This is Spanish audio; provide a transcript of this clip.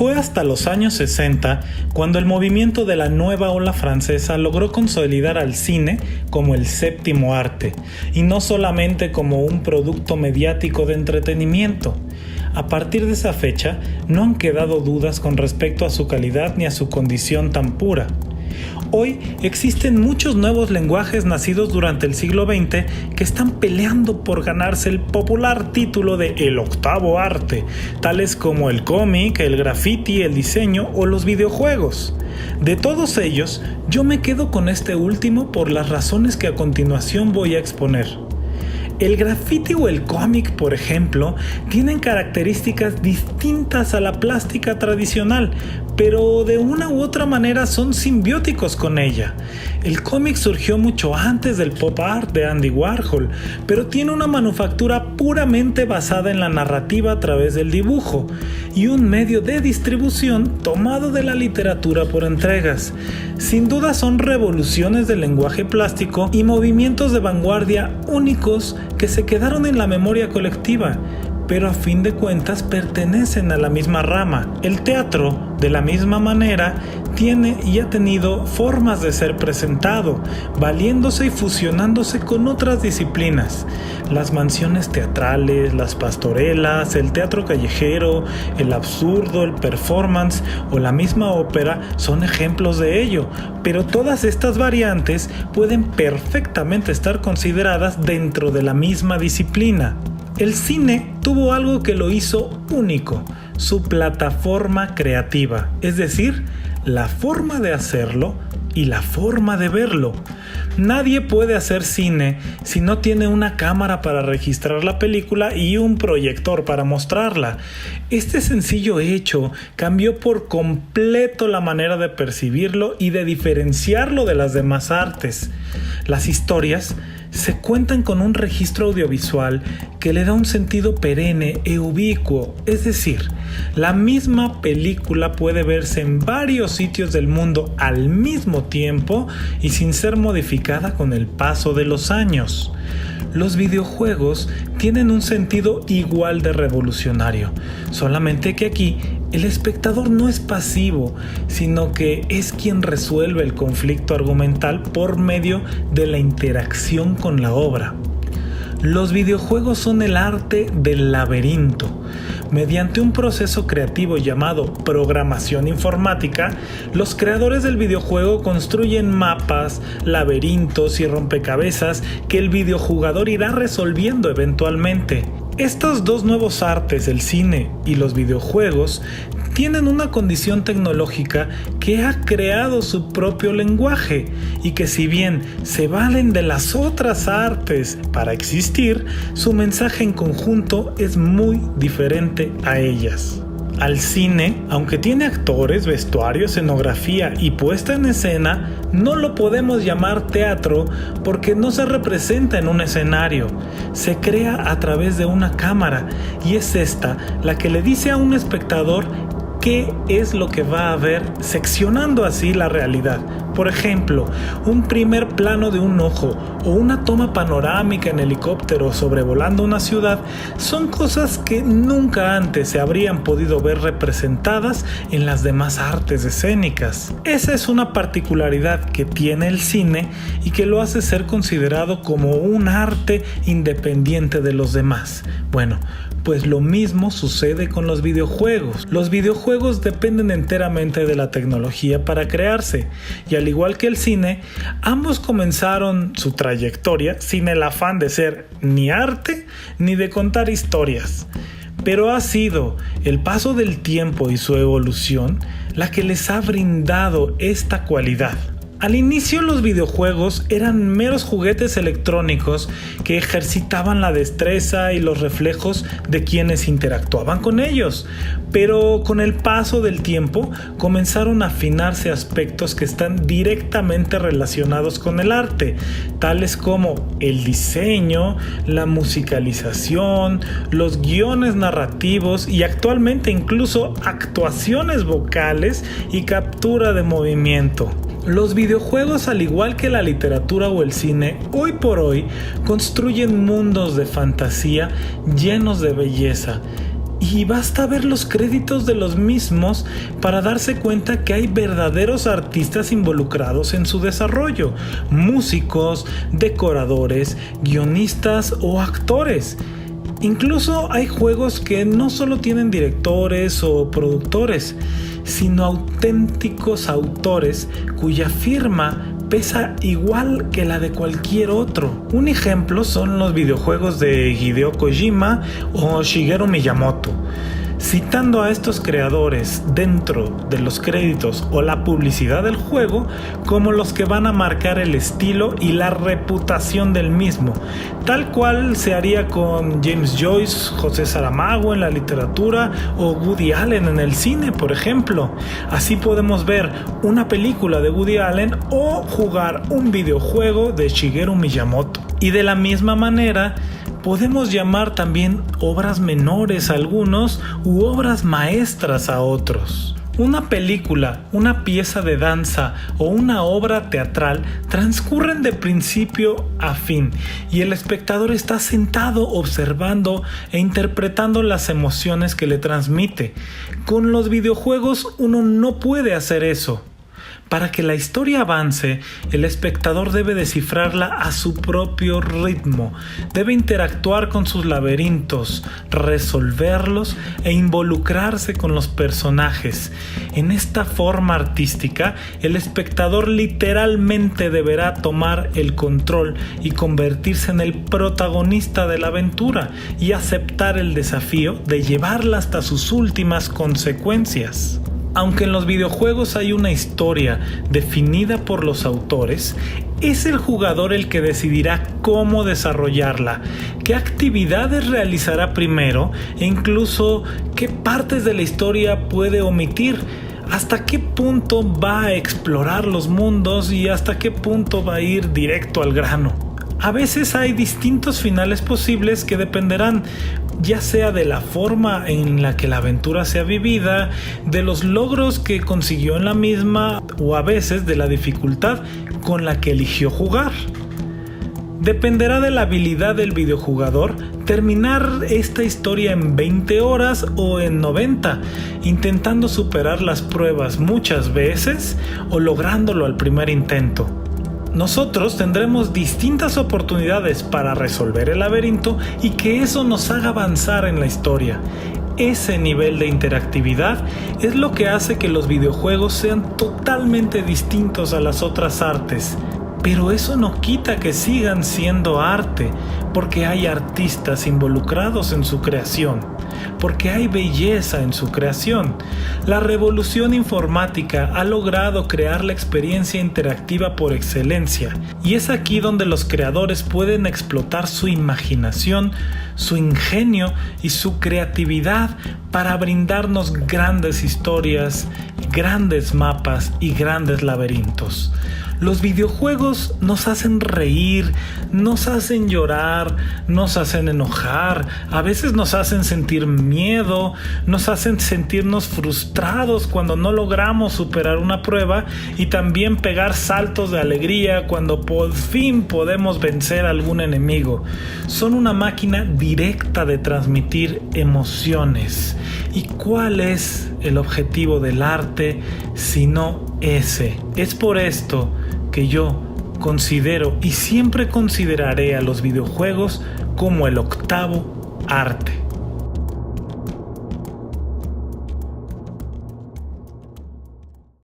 Fue hasta los años 60 cuando el movimiento de la nueva ola francesa logró consolidar al cine como el séptimo arte, y no solamente como un producto mediático de entretenimiento. A partir de esa fecha, no han quedado dudas con respecto a su calidad ni a su condición tan pura. Hoy existen muchos nuevos lenguajes nacidos durante el siglo XX que están peleando por ganarse el popular título de el octavo arte, tales como el cómic, el graffiti, el diseño o los videojuegos. De todos ellos, yo me quedo con este último por las razones que a continuación voy a exponer. El graffiti o el cómic, por ejemplo, tienen características distintas a la plástica tradicional, pero de una u otra manera son simbióticos con ella. El cómic surgió mucho antes del pop art de Andy Warhol, pero tiene una manufactura puramente basada en la narrativa a través del dibujo y un medio de distribución tomado de la literatura por entregas. Sin duda son revoluciones del lenguaje plástico y movimientos de vanguardia únicos que se quedaron en la memoria colectiva, pero a fin de cuentas pertenecen a la misma rama. El teatro, de la misma manera, tiene y ha tenido formas de ser presentado, valiéndose y fusionándose con otras disciplinas. Las mansiones teatrales, las pastorelas, el teatro callejero, el absurdo, el performance o la misma ópera son ejemplos de ello, pero todas estas variantes pueden perfectamente estar consideradas dentro de la misma disciplina. El cine tuvo algo que lo hizo único, su plataforma creativa, es decir, la forma de hacerlo y la forma de verlo. Nadie puede hacer cine si no tiene una cámara para registrar la película y un proyector para mostrarla. Este sencillo hecho cambió por completo la manera de percibirlo y de diferenciarlo de las demás artes. Las historias se cuentan con un registro audiovisual que le da un sentido perenne e ubicuo, es decir, la misma película puede verse en varios sitios del mundo al mismo tiempo y sin ser modificada con el paso de los años. Los videojuegos tienen un sentido igual de revolucionario, solamente que aquí el espectador no es pasivo, sino que es quien resuelve el conflicto argumental por medio de la interacción con la obra. Los videojuegos son el arte del laberinto. Mediante un proceso creativo llamado programación informática, los creadores del videojuego construyen mapas, laberintos y rompecabezas que el videojugador irá resolviendo eventualmente. Estos dos nuevos artes, el cine y los videojuegos, tienen una condición tecnológica que ha creado su propio lenguaje y que, si bien se valen de las otras artes para existir, su mensaje en conjunto es muy diferente a ellas. Al cine, aunque tiene actores, vestuario, escenografía y puesta en escena, no lo podemos llamar teatro porque no se representa en un escenario. Se crea a través de una cámara y es esta la que le dice a un espectador qué es lo que va a ver, seccionando así la realidad. Por ejemplo, un primer plano de un ojo o una toma panorámica en helicóptero sobrevolando una ciudad son cosas que nunca antes se habrían podido ver representadas en las demás artes escénicas. Esa es una particularidad que tiene el cine y que lo hace ser considerado como un arte independiente de los demás. Bueno, pues lo mismo sucede con los videojuegos. Los videojuegos dependen enteramente de la tecnología para crearse, y al igual que el cine, ambos comenzaron su trayectoria sin el afán de ser ni arte ni de contar historias. Pero ha sido el paso del tiempo y su evolución la que les ha brindado esta cualidad. Al inicio, los videojuegos eran meros juguetes electrónicos que ejercitaban la destreza y los reflejos de quienes interactuaban con ellos, pero con el paso del tiempo comenzaron a afinarse aspectos que están directamente relacionados con el arte, tales como el diseño, la musicalización, los guiones narrativos y actualmente incluso actuaciones vocales y captura de movimiento. Los videojuegos, al igual que la literatura o el cine, hoy por hoy construyen mundos de fantasía llenos de belleza. Y basta ver los créditos de los mismos para darse cuenta que hay verdaderos artistas involucrados en su desarrollo, músicos, decoradores, guionistas o actores. Incluso hay juegos que no solo tienen directores o productores, sino auténticos autores cuya firma pesa igual que la de cualquier otro. Un ejemplo son los videojuegos de Hideo Kojima o Shigeru Miyamoto. Citando a estos creadores dentro de los créditos o la publicidad del juego como los que van a marcar el estilo y la reputación del mismo, tal cual se haría con James Joyce, José Saramago en la literatura o Woody Allen en el cine, por ejemplo. Así podemos ver una película de Woody Allen o jugar un videojuego de Shigeru Miyamoto. Y de la misma manera, podemos llamar también obras menores a algunos u obras maestras a otros. Una película, una pieza de danza o una obra teatral transcurren de principio a fin y el espectador está sentado observando e interpretando las emociones que le transmite. Con los videojuegos uno no puede hacer eso. Para que la historia avance, el espectador debe descifrarla a su propio ritmo, debe interactuar con sus laberintos, resolverlos e involucrarse con los personajes. En esta forma artística, el espectador literalmente deberá tomar el control y convertirse en el protagonista de la aventura y aceptar el desafío de llevarla hasta sus últimas consecuencias. Aunque en los videojuegos hay una historia definida por los autores, es el jugador el que decidirá cómo desarrollarla, qué actividades realizará primero e incluso qué partes de la historia puede omitir, hasta qué punto va a explorar los mundos y hasta qué punto va a ir directo al grano. A veces hay distintos finales posibles que dependerán ya sea de la forma en la que la aventura sea vivida, de los logros que consiguió en la misma o a veces de la dificultad con la que eligió jugar. Dependerá de la habilidad del videojugador terminar esta historia en 20 horas o en 90, intentando superar las pruebas muchas veces o lográndolo al primer intento. Nosotros tendremos distintas oportunidades para resolver el laberinto y que eso nos haga avanzar en la historia. Ese nivel de interactividad es lo que hace que los videojuegos sean totalmente distintos a las otras artes. Pero eso no quita que sigan siendo arte, porque hay artistas involucrados en su creación, porque hay belleza en su creación. La revolución informática ha logrado crear la experiencia interactiva por excelencia, y es aquí donde los creadores pueden explotar su imaginación, su ingenio y su creatividad para brindarnos grandes historias, grandes mapas y grandes laberintos. Los videojuegos nos hacen reír, nos hacen llorar, nos hacen enojar, a veces nos hacen sentir miedo, nos hacen sentirnos frustrados cuando no logramos superar una prueba y también pegar saltos de alegría cuando por fin podemos vencer a algún enemigo. Son una máquina directa de transmitir emociones. ¿Y cuál es el objetivo del arte sino ese? Es por esto que yo considero y siempre consideraré a los videojuegos como el octavo arte.